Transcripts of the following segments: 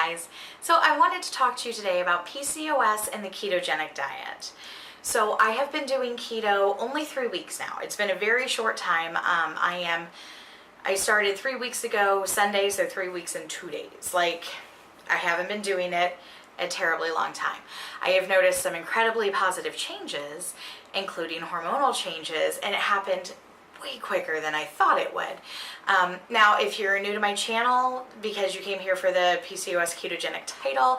guys. So I wanted to talk to you today about PCOS and the ketogenic diet. So I have been doing keto only 3 weeks now. It's been a very short time. I started 3 weeks ago, Sunday, so 3 weeks and 2 days. Like, I haven't been doing it a terribly long time. I have noticed some incredibly positive changes, including hormonal changes, and it happened way quicker than I thought it would. Now, if you're new to my channel because you came here for the PCOS ketogenic title,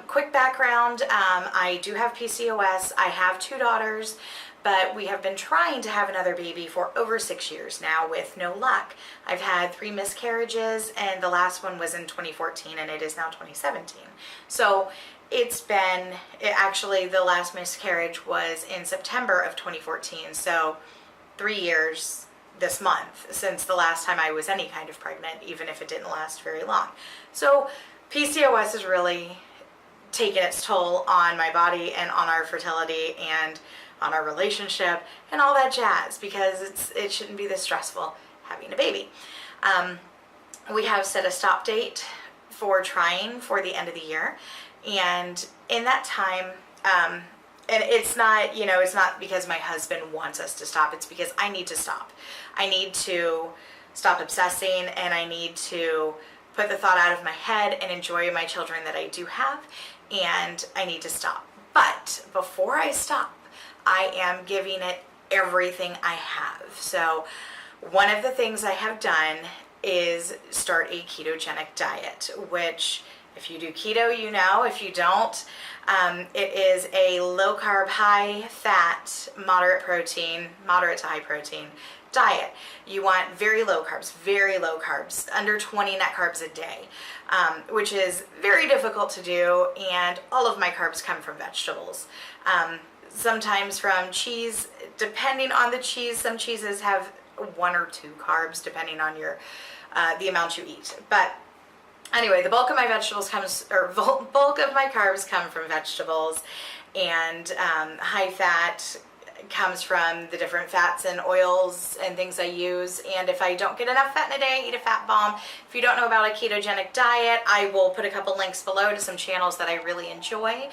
quick background, I do have PCOS. I have 2 daughters, but we have been trying to have another baby for over 6 years now with no luck. I've had 3 miscarriages, and the last one was in 2014, and it is now 2017. So actually the last miscarriage was in September of 2014, so 3 years this month since the last time I was any kind of pregnant, even if it didn't last very long. So PCOS has really taken its toll on my body and on our fertility and on our relationship and all that jazz, because it shouldn't be this stressful having a baby. We have set a stop date for trying for the end of the year, and in that time, and it's not, it's not because my husband wants us to stop. It's because I need to stop. I need to stop obsessing, and I need to put the thought out of my head and enjoy my children that I do have, and I need to stop. But before I stop, I am giving it everything I have. So one of the things I have done is start a ketogenic diet, which if you do keto, you know. If you don't, it is a low carb, high fat, moderate to high protein diet. You want very low carbs, under 20 net carbs a day, which is very difficult to do. And all of my carbs come from vegetables. Sometimes from cheese, depending on the cheese. Some cheeses have 1 or 2 carbs, depending on your the amount you eat. But anyway, the bulk of my bulk of my carbs come from vegetables, and high fat comes from the different fats and oils and things I use. And if I don't get enough fat in a day, I eat a fat bomb. If you don't know about a ketogenic diet, I will put a couple links below to some channels that I really enjoy,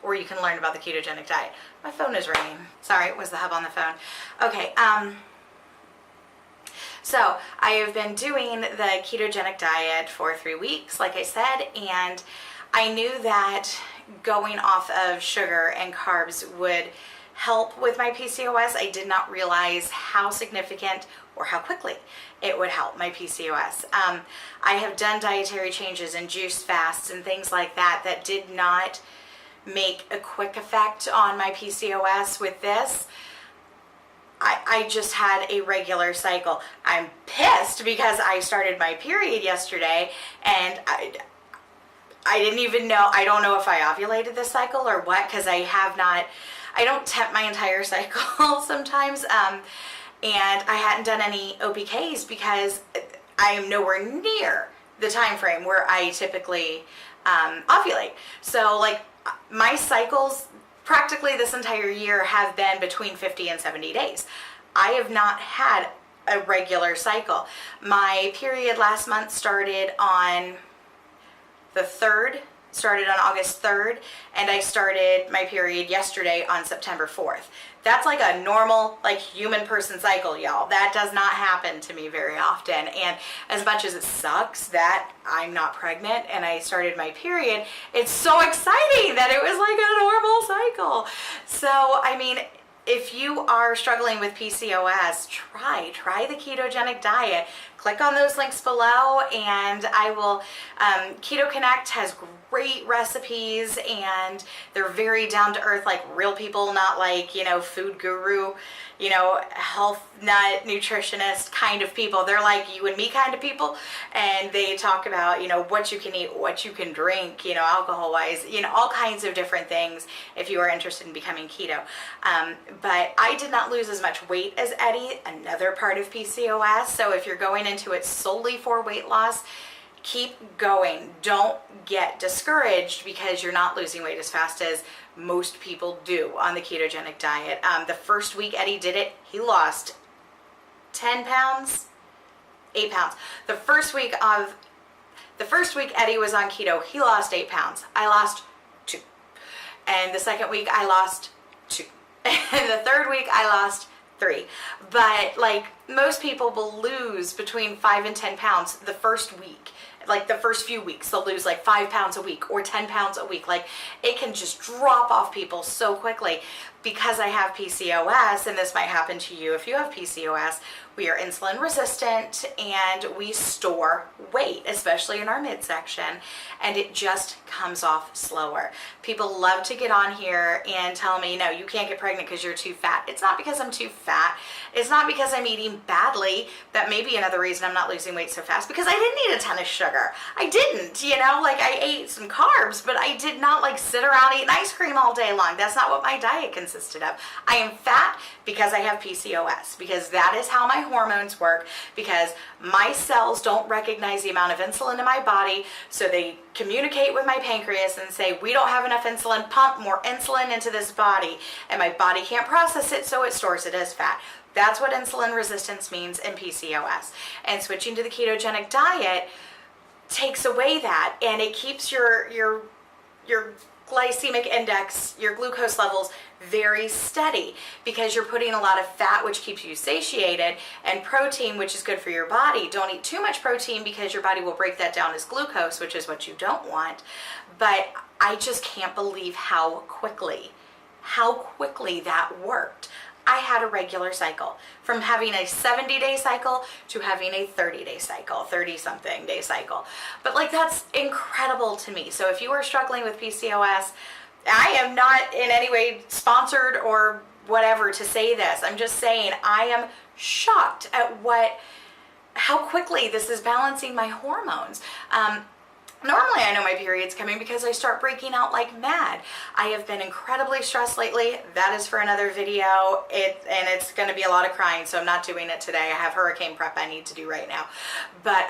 or you can learn about the ketogenic diet. My phone is ringing. Sorry, it was the hub on the phone. Okay, so I have been doing the ketogenic diet for 3 weeks, like I said, and I knew that going off of sugar and carbs would help with my PCOS. I did not realize how significant or how quickly it would help my PCOS. I have done dietary changes and juice fasts and things like that that did not make a quick effect on my PCOS. With this, I just had a regular cycle. I'm pissed because I started my period yesterday, and I didn't even know, I don't know if I ovulated this cycle or what, because I don't temp my entire cycle sometimes, and I hadn't done any OPKs because I am nowhere near the time frame where I typically ovulate. So like, my cycles practically this entire year have been between 50 and 70 days. I have not had a regular cycle. My period last month started on the 3rd, started on August 3rd, and I started my period yesterday on September 4th. That's like a normal, like, human person cycle, y'all. That does not happen to me very often. And as much as it sucks that I'm not pregnant and I started my period, it's so exciting that it was like a normal cycle. So, I mean, if you are struggling with PCOS, try the ketogenic diet. Click on those links below, and I will, Keto Connect has great recipes, and they're very down to earth, like real people, not like, food guru, health nut, nutritionist kind of people. They're like you and me kind of people, and they talk about, what you can eat, what you can drink, alcohol wise, all kinds of different things if you are interested in becoming keto. But I did not lose as much weight as Eddie, another part of PCOS. So if you're going into it solely for weight loss, keep going. Don't get discouraged because you're not losing weight as fast as most people do on the ketogenic diet. The first week Eddie did it, he lost 10 pounds, 8 pounds. The first week of The first week Eddie was on keto, he lost 8 pounds. I lost 2. And the second week I lost 2. And the third week I lost 3. But like most people will lose between 5 and 10 pounds the first week. Like the first few weeks, they'll lose like 5 pounds a week or 10 pounds a week. Like it can just drop off people so quickly. Because I have PCOS, and this might happen to you if you have PCOS, we are insulin resistant and we store weight, especially in our midsection, and it just comes off slower. People love to get on here and tell me, no, you can't get pregnant because you're too fat. It's not because I'm too fat. It's not because I'm eating badly. That may be another reason I'm not losing weight so fast, because I didn't eat a ton of sugar. I didn't, you know, like I ate some carbs, but I did not like sit around eating ice cream all day long. That's not what my diet consisted of. I am fat because I have PCOS, because that is how my hormones work, because my cells don't recognize the amount of insulin in my body, so they communicate with my pancreas and say, we don't have enough insulin, pump more insulin into this body, and my body can't process it, so it stores it as fat. That's what insulin resistance means in PCOS. And switching to the ketogenic diet takes away that, and it keeps your glycemic index, your glucose levels very steady, because you're putting a lot of fat, which keeps you satiated, and protein, which is good for your body. Don't eat too much protein because your body will break that down as glucose, which is what you don't want. But I just can't believe how quickly that worked. I had a regular cycle, from having a 70-day cycle to having a 30-day cycle, 30-something day cycle. But like, that's incredible to me. So if you are struggling with PCOS, I am not in any way sponsored or whatever to say this. I'm just saying I am shocked at how quickly this is balancing my hormones. Normally I know my period's coming because I start breaking out like mad. I have been incredibly stressed lately. That is for another video. And it's going to be a lot of crying, so I'm not doing it today. I have hurricane prep I need to do right now. But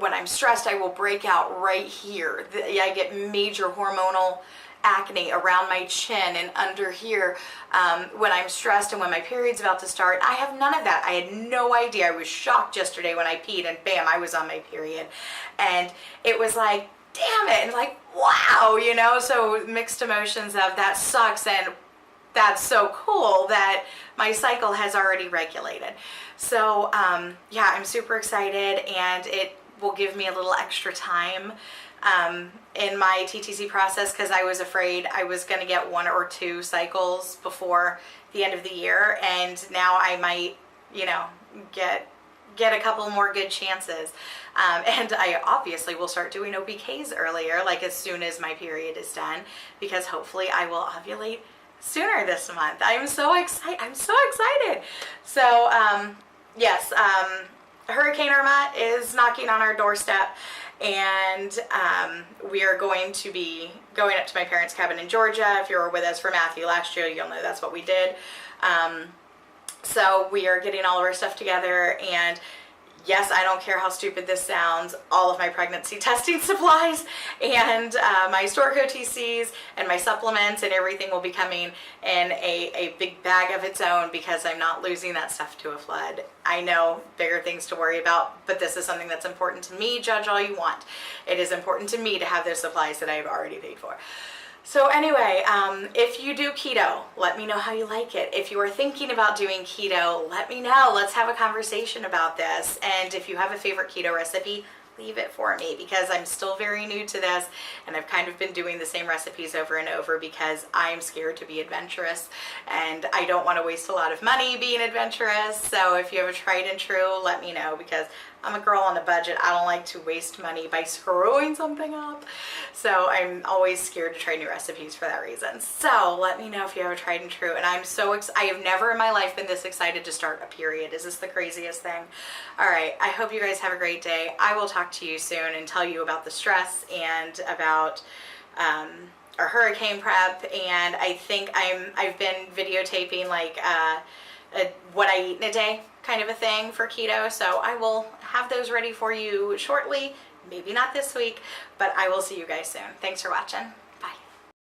when I'm stressed, I will break out right here. I get major hormonal acne around my chin and under here when I'm stressed and when my period's about to start. I have none of that. I had no idea. I was shocked yesterday when I peed and bam, I was on my period. And it was like, damn it, and like, wow, you know, so mixed emotions of that sucks and that's so cool that my cycle has already regulated. So yeah, I'm super excited, and it will give me a little extra time in my TTC process, because I was afraid I was going to get 1 or 2 cycles before the end of the year, and now I might, you know, get a couple more good chances. And I obviously will start doing OBKs earlier, like as soon as my period is done, because hopefully I will ovulate sooner this month. I'm so excited. So yes, Hurricane Irma is knocking on our doorstep, and we are going to be going up to my parents' cabin in Georgia. If you were with us for Matthew last year, you'll know that's what we did. So we are getting all of our stuff together, and yes, I don't care how stupid this sounds, all of my pregnancy testing supplies and my store OTCs and my supplements and everything will be coming in a big bag of its own, because I'm not losing that stuff to a flood. I know bigger things to worry about, but this is something that's important to me. Judge all you want. It is important to me to have those supplies that I've already paid for. So anyway, if you do keto, let me know how you like it. If you are thinking about doing keto, let me know. Let's have a conversation about this. And if you have a favorite keto recipe, leave it for me, because I'm still very new to this, and I've kind of been doing the same recipes over and over because I'm scared to be adventurous, and I don't want to waste a lot of money being adventurous. So if you have a tried and true, let me know, because I'm a girl on a budget. I don't like to waste money by screwing something up. So I'm always scared to try new recipes for that reason. So let me know if you have a tried and true. And I'm so I have never in my life been this excited to start a period. Is this the craziest thing? All right. I hope you guys have a great day. I will talk to you soon and tell you about the stress and about our hurricane prep. And I think I've been videotaping like what I eat in a day kind of a thing for keto. So I will have those ready for you shortly. Maybe not this week, but I will see you guys soon. Thanks for watching.